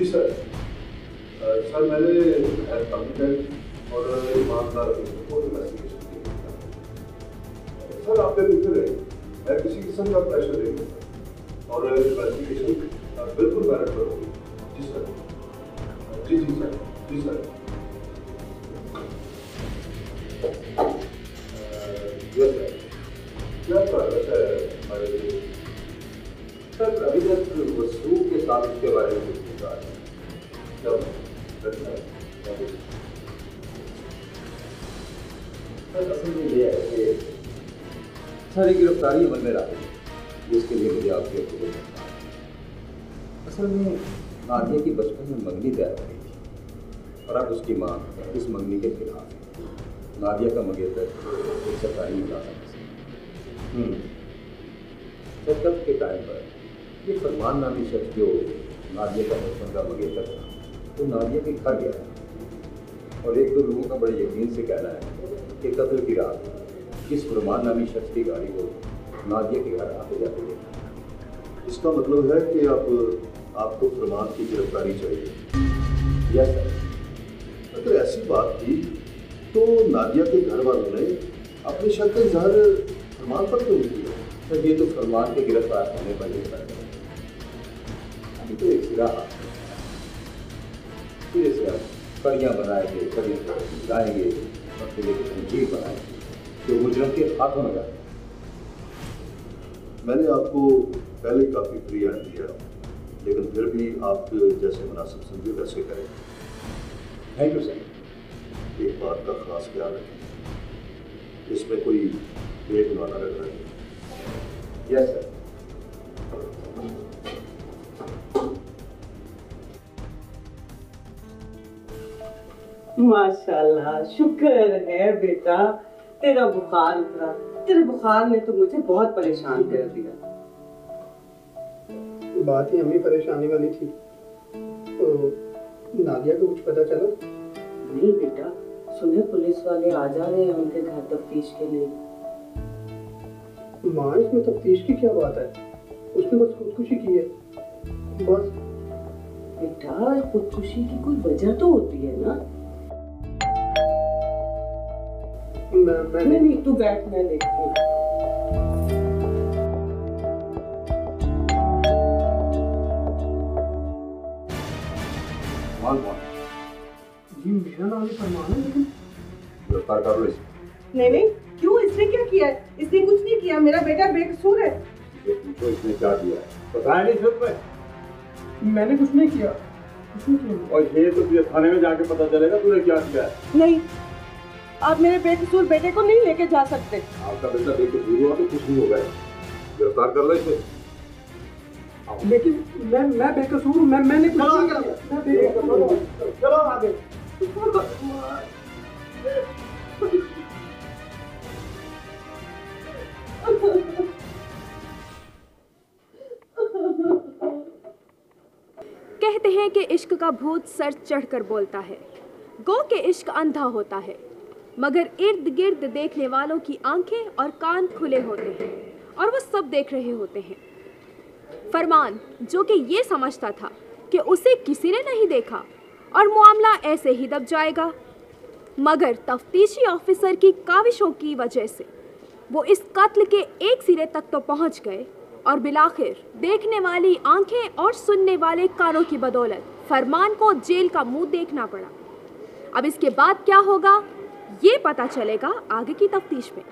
जी sir. Sir मैंने competent और ईमानदार को इन्वेस्टिगेशन किया। सर आप बेफिक्र रहिए, मैं किसी किस्म का प्रेशर नहीं दूंगा और इन्वेस्टिगेशन बिल्कुल मेरिट पर होगी। जी सर। जी जी सर। जी सर। Yes sir. क्या प्रोग्रेस है हमारे लिए? सर अभी तक वसूल के साथ इसके बारे में कुछ नहीं कहा है। सर असल में ये है कि सारी गिरफ्तारी अमल में ला रही है, जिसके लिए मुझे आपकी अप्रूवल करना है। असल में नादिया की बचपन में मंगनी तय हो गई थी और अब उसकी माँ इस मंगनी के खिलाफ है। नादिया का मंगेतर एक सरकारी मुलाजिम है। सर तब के टाइम पर ये फरमान नामी शख्स जो नादिया का बचपन का मंगेतर था तो नादिया के घर गया और एक दो लोगों का बड़े यकीन से कहना है कि कत्ल की रात इस फरमान नामी शख्स की गाड़ी को नादिया के घर आते जाते देखा। इसका मतलब है कि अब आपको फरमान की गिरफ्तारी चाहिए? Yes sir. अगर ऐसी बात थी तो नादिया के घर वालों ने अपने शक का इजहार फरमान पर क्यों नहीं किया? सर ये तो फरमान के गिरफ्तार होने पर निर्भर है। अभी तो एक सिरा फिर इसे हम कड़ियाँ बनाएंगे, कड़ियाँ गाएंगे और फिर एक तंजीर बनाएंगे जो मुजरम के हाथों में जाए। मैंने आपको पहले काफ़ी फ्री हैंड दिया, लेकिन फिर भी आप जैसे मुनासिब समझे वैसे करें। Thank you sir. एक बात का खास ख्याल रखें, इसमें कोई बेगुनाह न रख रहे। Yes sir. माशाल्लाह, शुक्र है बेटा तेरा बुखार उतरा। तेरे बुखार ने तो मुझे बहुत परेशान कर दिया। बात ही हमें परेशानी वाली थी। तो नादिया को कुछ पता चला? नहीं बेटा, सुने पुलिस वाले आ जा रहे हैं उनके घर तफ्तीश के लिए। माँ इसमें तफ्तीश की क्या बात है? उसने बस खुदकुशी की है बस। बेटा खुदकुशी की कोई वजह तो होती है ना। नहीं तू बैठ, मैं देखती हूँ। जी मेरा नाम फरमान है, लेकिन गिरफ्तार कर लो इसे। नहीं क्यों? इसने क्या किया है? इसने कुछ नहीं किया, मेरा बेटा बेकसूर है। ये पूछो इसने क्या किया है, बताया नहीं सिर्फ में। मैंने कुछ नहीं किया। कुछ नहीं किया। और ये तो तुझे थाने में जाके पता चलेगा तूने क्या किया है। नहीं, आप मेरे बेकसूर बेटे को नहीं लेके जा सकते। आपका बेटा बेकसूर हुआ तो कुछ नहीं होगा। गिरफ्तार कर लो इसे। लेकिन मैं बेकसूर हूँ। मैंने कुछ नहीं किया। चलो आगे। कहते हैं कि इश्क का भूत सर चढ़कर बोलता है। गो के इश्क अंधा होता है, मगर इर्द गिर्द देखने वालों की आंखें और कान खुले होते हैं और वो सब देख रहे होते हैं। फरमान, जो कि ये समझता था कि उसे किसी ने नहीं देखा और मामला ऐसे ही दब जाएगा, मगर तफ्तीशी ऑफिसर की काविशों की वजह से वो इस कत्ल के एक सिरे तक तो पहुंच गए और बिलाखिर देखने वाली आंखें और सुनने वाले कानों की बदौलत फरमान को जेल का मुंह देखना पड़ा। अब इसके बाद क्या होगा ये पता चलेगा आगे की तफ्तीश में।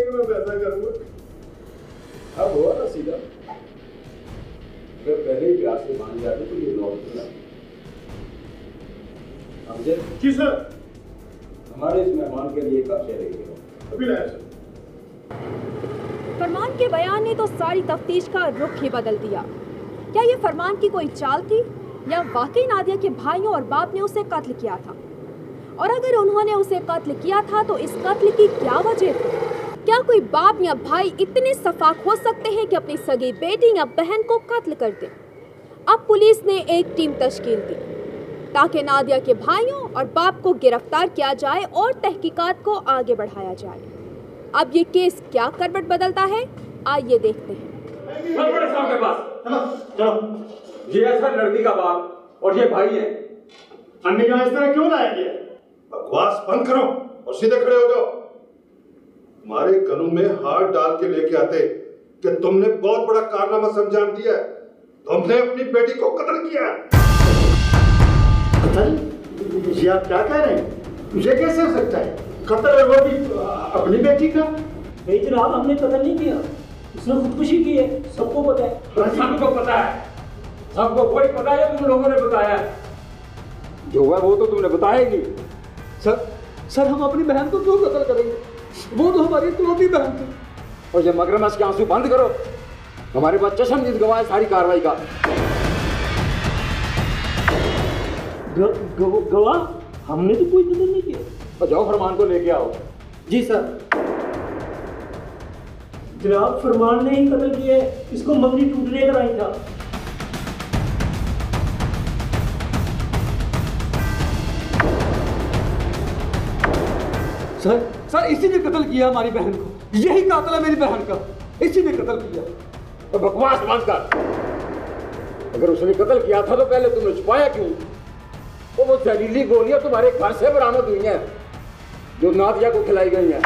कि मैं वैसा करूंगा। अब हुआ ना सीधा, अगर पहले ही प्यार से मान जाते तो ये लौट ना। अमजद जी सर। हमारे इस मेहमान के लिए कब चलेगी? अभी लाया सर। फरमान के बयान ने तो सारी तफ्तीश का रुख ही बदल दिया। क्या ये फरमान की कोई चाल थी या वाकई नादिया के भाइयों और बाप ने उसे कत्ल किया था? और अगर उन्होंने उसे कत्ल किया था तो इस कत्ल की क्या वजह थी? क्या कोई बाप या भाई इतने सफाक हो सकते हैं कि अपनी सगी बेटी या बहन को कत्ल कर दें? अब पुलिस ने एक टीम तश्कील दी ताकि नादिया के भाइयों और बाप को गिरफ्तार किया जाए और तहकीकात को आगे बढ़ाया जाए। अब ये केस क्या करवट बदलता है, आइए देखते हैं। बड़े साहब के पास चलो। ये असर लड़की का बाप और ये भाई है। अन्य का इस तरह क्यों लाया गया? बकवास बंद करो और सीधे खड़े हो जाओ। तुम्हारे कानून में हाथ डाल के लेके आते कि तुमने बहुत बड़ा कारनामा अंजाम दिया है। तुमने अपनी बेटी को कत्ल किया। कत्ल? ये आप क्या कह रहे हैं? मुझे कैसे हो सकता है? कत्ल और वो भी अपनी बेटी का? नहीं जनाब, हमने कत्ल नहीं किया, उसने खुदकुशी की है, सबको पता है। सबको पता है, सबको कोई पता है, तुम लोगों ने बताया है। जो है वो तो तुमने बताया ही नहीं। सर हम अपनी बहन को क्यों कत्ल करेंगे? वो तो हमारी इकलौती बहन थी। और ये मगरमच्छ के आंसू बंद करो। हमारे पास चश्मदीद गवाह है सारी कार्रवाई का। गवाह? हमने तो कोई कत्ल नहीं किया। और जाओ फरमान को लेके आओ। जी सर। जनाब फरमान ने ही कत्ल किया है, इसको मंगनी टूटने कर आई था। सर इसी ने कत्ल किया हमारी बहन को। यही कातिल है मेरी बहन का, इसी ने कत्ल किया। तो बकवास बंद कर। अगर उसने कत्ल किया था तो पहले तुमने छुपाया क्यों? वो जहरीली गोलियां तुम्हारे घर से बरामद हुई हैं जो नादिया को खिलाई गई हैं।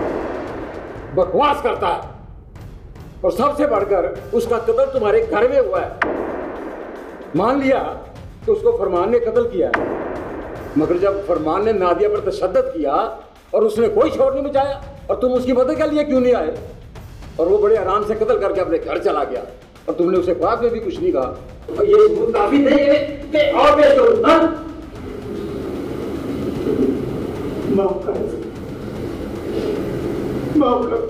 बकवास करता है। और सबसे बढ़कर उसका कत्ल तुम्हारे घर में हुआ है। मान लिया तो उसको फरमान ने कत्ल किया है, मगर जब फरमान ने नादिया पर तशद्दुद किया और उसने कोई शोर नहीं मचाया और तुम उसकी मदद के लिए क्यों नहीं आए? और वो बड़े आराम से कत्ल करके अपने घर चला गया और तुमने उसे ख्वाब में भी कुछ नहीं कहा। और ये सबूत काफी नहीं है कि और पेश करूं? हाँ? माफ कर, माफ कर।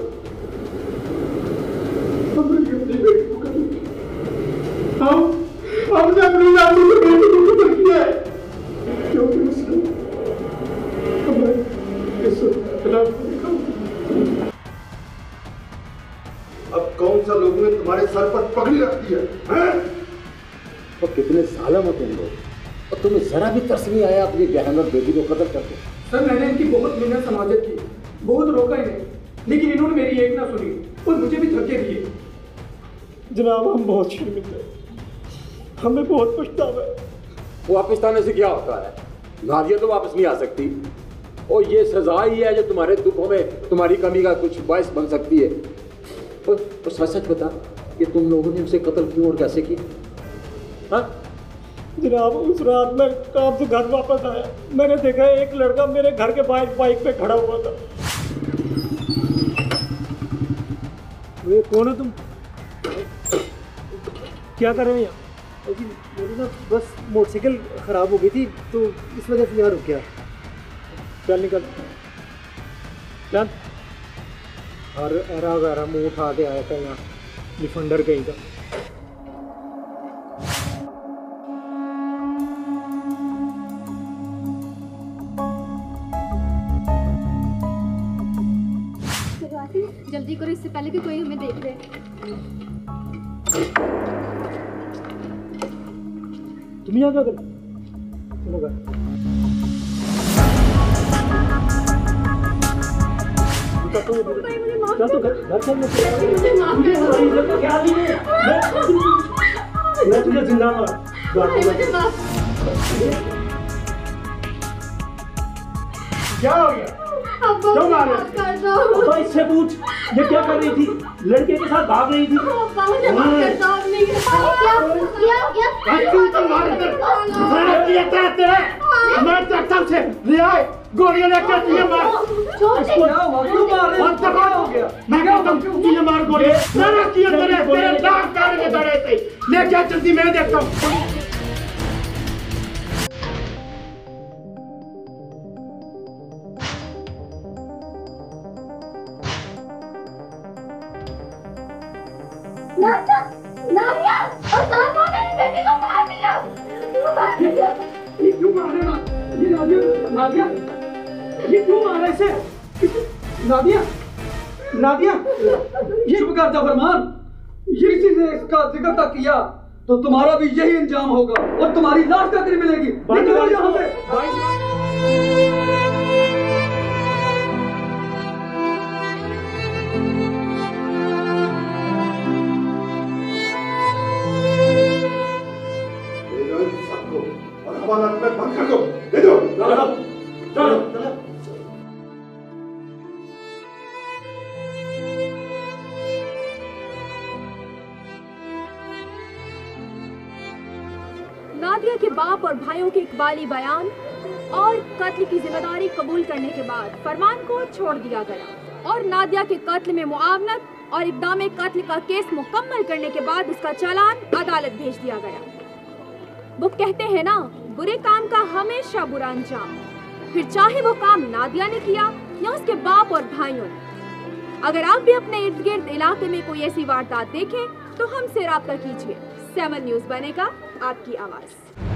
हमने अपनी बेटी को कत्ल किया। हमने अपनी नानी की बेटी को कत्ल किया है क्योंकि उसने हमें इस खिलाफ देखा। अब कौन सा लोगों ने तुम्हारे सर पर पगड़ी रख दी है? और कितने जालिम हो तुम लोग, और तुम्हें जरा भी तरस नहीं आया अपनी बहन और बेटी को कत्ल करके। सर मैंने इनकी बहुत मिन्नत समाजत की, बहुत रोका इन्हें, लेकिन इन्होंने मेरी एक ना सुनी और मुझे भी धक्के दिए। जनाब हम बहुत शर्मिंदा हैं, हमें बहुत पछतावा है। वो वापस आने से क्या होता है? नादिया तो वापस नहीं आ सकती। और ये सजा ही है जो तुम्हारे दुखों में तुम्हारी कमी का कुछ बायस बन सकती है। तो सच बता कि तुम लोगों ने उसे कत्ल क्यों और कैसे की? हाँ? जनाब उस रात मैं काम से घर वापस आया, मैंने देखा एक लड़का मेरे घर के बाहर बाइक पे खड़ा हुआ था। ये कौन है तुम? क्या कर रहे हैं यहाँ? जी मेरी ना बस मोटरसाइकिल ख़राब हो गई थी तो इस वजह से यहाँ रुक गया। चल निकल चल। और एरा वगैरह मुँह उठा के आया था यहाँ डिफेंडर कहीं का। जल्दी करो इससे पहले कि कोई हमें देख ले। तुम यहाँ क्या कर? चलो घर। चल तो घर चल। मुझे का ख्याल नहीं है। मैं तुझे जिंदा मार। क्या हो गया? क्यों मार रहे? तो इससे पूछ ये क्या कर रही थी? लड़के के साथ भाग रही थी। गोलियां लेकर मार। मार गोली मेरा किया तेरे दाग डालने दड़े थे ले क्या जल्दी मैं देखता हूं नादिया और सामा मेरी बेटी को मार दिया ये क्यों मार रहे ना ये नादिया ये क्यों मार रहे इसे नादिया ये चुप कर जा फरमान ये किसी ने इसका जिक्र तक किया तो तुम्हारा भी यही अंजाम होगा और तुम्हारी लाश कतरी मिलेगी निकलो यहाँ से बंद कर दो ले दो चलो नादिया के बाप और भाइयों के इकबाली बयान और कत्ल की जिम्मेदारी कबूल करने के बाद फरमान को छोड़ दिया गया और नादिया के कत्ल में मुआवनत और इक़दाम कत्ल का केस मुकम्मल करने के बाद उसका चालान अदालत भेज दिया गया। वो कहते हैं ना, बुरे काम का हमेशा बुरा अंजाम, फिर चाहे वो काम नादिया ने किया या उसके बाप और भाइयों ने। अगर आप भी अपने इर्द गिर्द इलाके में कोई ऐसी वारदात देखें तो हमसे राब्ता कीजिए। 7 न्यूज़ बनेगा आपकी आवाज़।